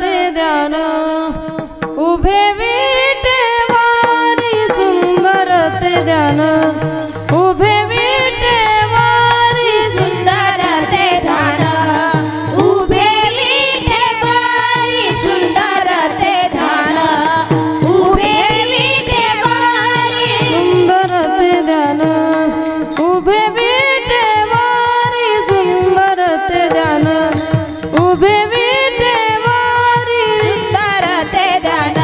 ते ध्यान उभे विटेवारी सुंदर ते ध्यान उभे विटेवारी सुंदर ते ध्यान उभे विटेवारी सुंदर ते ध्यान उभे विटेवारी सुंदर ते ध्यान उभे विटेवारी सुंदर ते ध्यान उभे विटेवारी सुंदर ते ध्यान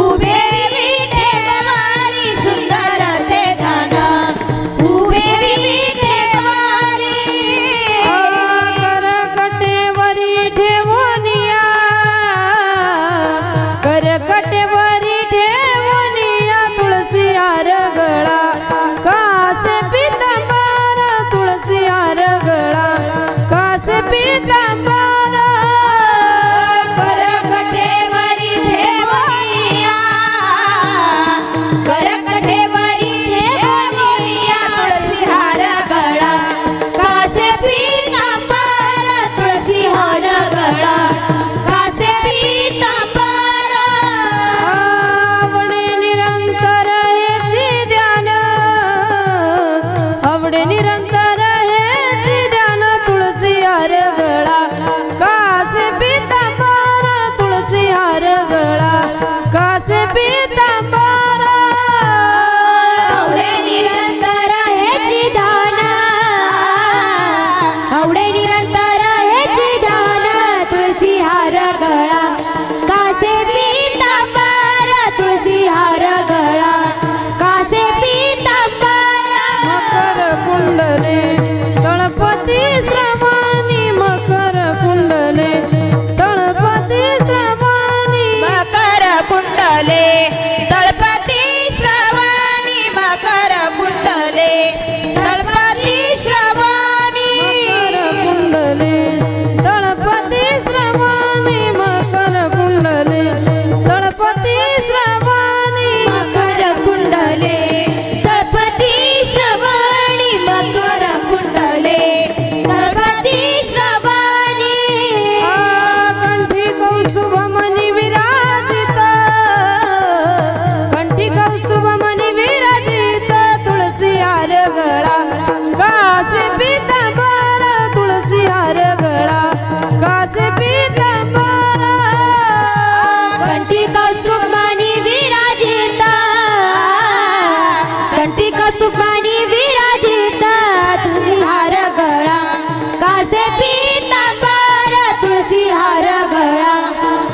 उभे विटेवारी सुंदर ते ध्यान उभे विटेवारी करकटेवरी ठेवनिया करकटेवरी ठेवनिया तुळसी हार गळा कासे पीतांबर तुळसी हार गळा कासे पीतांबर करकटेवरी ठेवनिया करकटेवरी ठेवनिया तुळसी हार गळा कासे पीतांबर तुळसी हार गळा कासे पीतांबर आवडे निरंतर हेची ध्यान आवडे निरंतर हेची ध्यान तुळसी हार गळा कासे पीतांबर तुळसी हार गळा कासे पीतांबर आवडे निरंतर हेची ध्यान आवडे निरंतर हेची ध्यान तुळसी हार गळा कासे पीतांबर तुळसी हार गळा कासे पीतांबर मकर कुंडले तळपती श्रवणी मकर कुंडले तळपती श्रवणी मकर कुंडले तळपती श्रवणी मकर कुंडले तळपती श्रवणी कुंडले तळपती श्रवणी मकर कुंडले तळपती श्रवणी मकर कुंडले तळपती श्रवणी मकर कुंडले तळपती श्रवणी कंठी कौस्तुभ मणी विराजित कंठी कौस्तुभ मणी विराजित तुळसी हार गळा कासे पीतांबर तुळसी हार गळा कासे पीतांबर कंठी कौस्तुभानी विराजित कंठी कौस्तुभानी विराजित तुळसी हार गळा कासे पीतांबर तुळसी हार गळा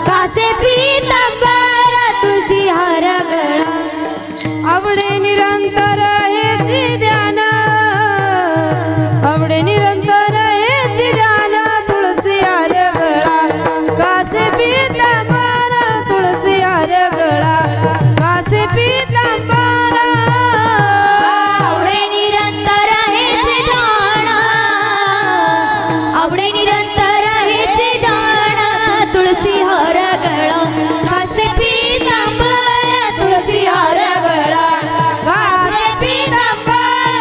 कासे पीतांबर तुळसी हार गळा आवडे निरंतर हेची ध्यान आवडे निरंतर हेची ध्यान तुळसी हार गळा कासे पीतांबर तुळसी हार गळा कासे पीतांबर आवडे निरंतर हेचे ध्यान आवडे निरंतर हेचे ध्यान तुळसी हार गळा कासे पीतांबर तुळसी हार गळा कासे पीतांबर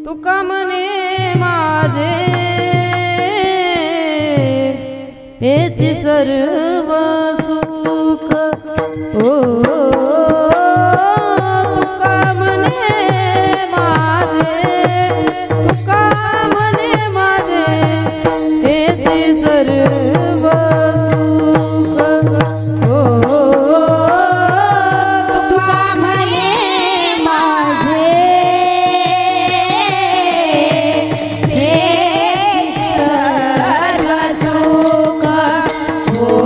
तुका म्हणे माझे हेची सर्व सुख ओ तुका म्हणे माझे तुका म्हणे माझे हेची सर्व सुख ओ तुका म्हणे माझे हे सर्व सुख हो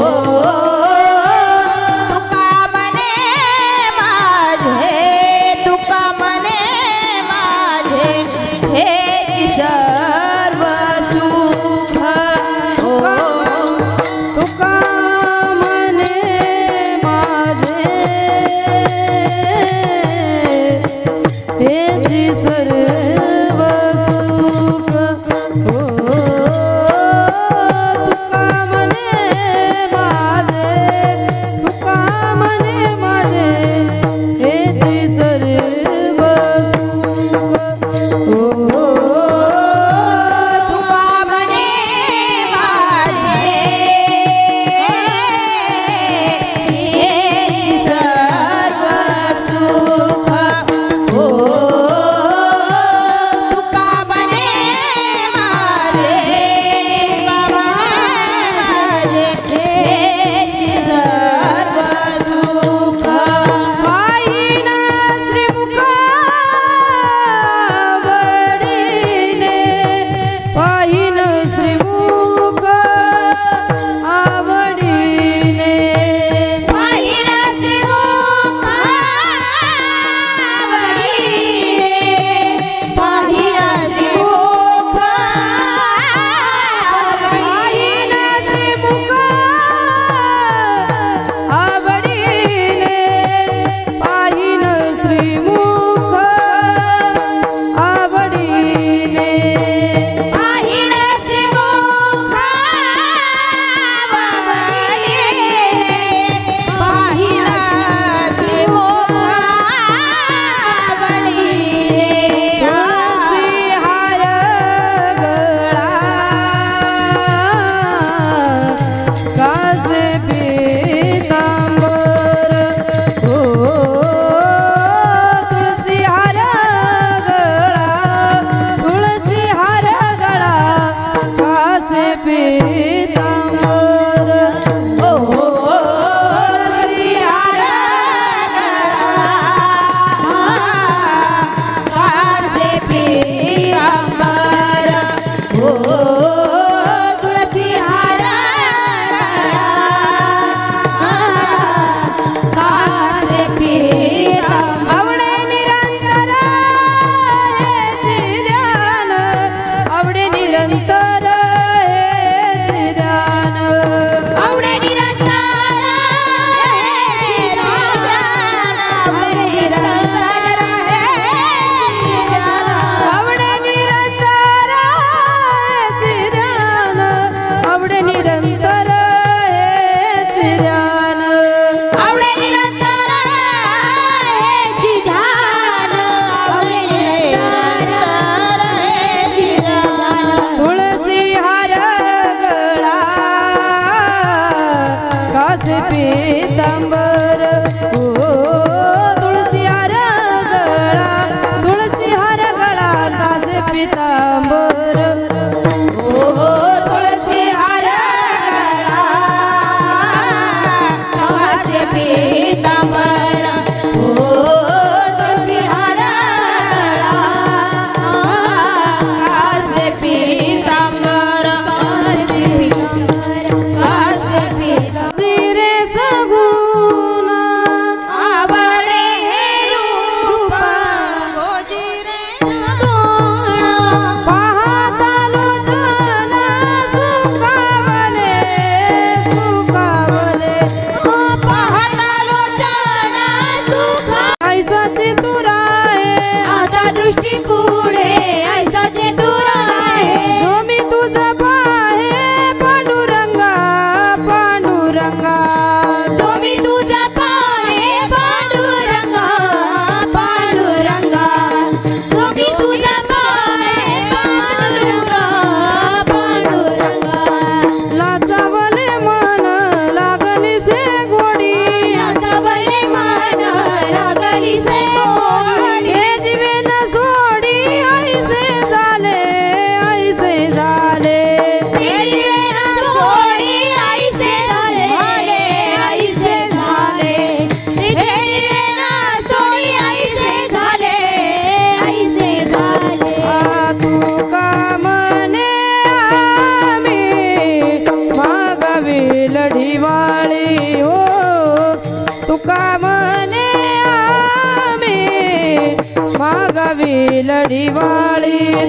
तुका म्हणे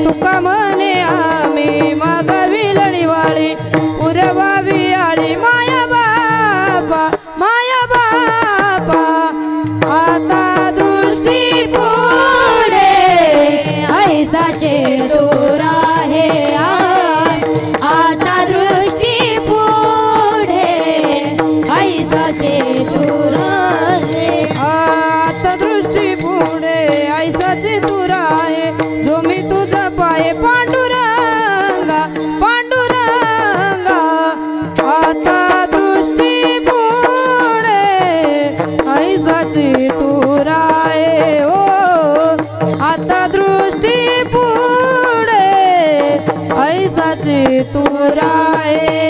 तुका म्हणे आम्ही मागावी लढीवाळी पुरवावी आळी माया बापा आता दृष्टी पुढे ऐसाचे दूर आहे आता दृष्टी पुढे ऐसाचे दूर आहे आता दृष्टी पुढे ऐसाचे दूर आहे जो मी तुझा पाय पांडुरंगा आता दृष्टी पुढे ऐसाचे दूर आहे ओ आता दृष्टी पुढे ऐसाचे दूर आहे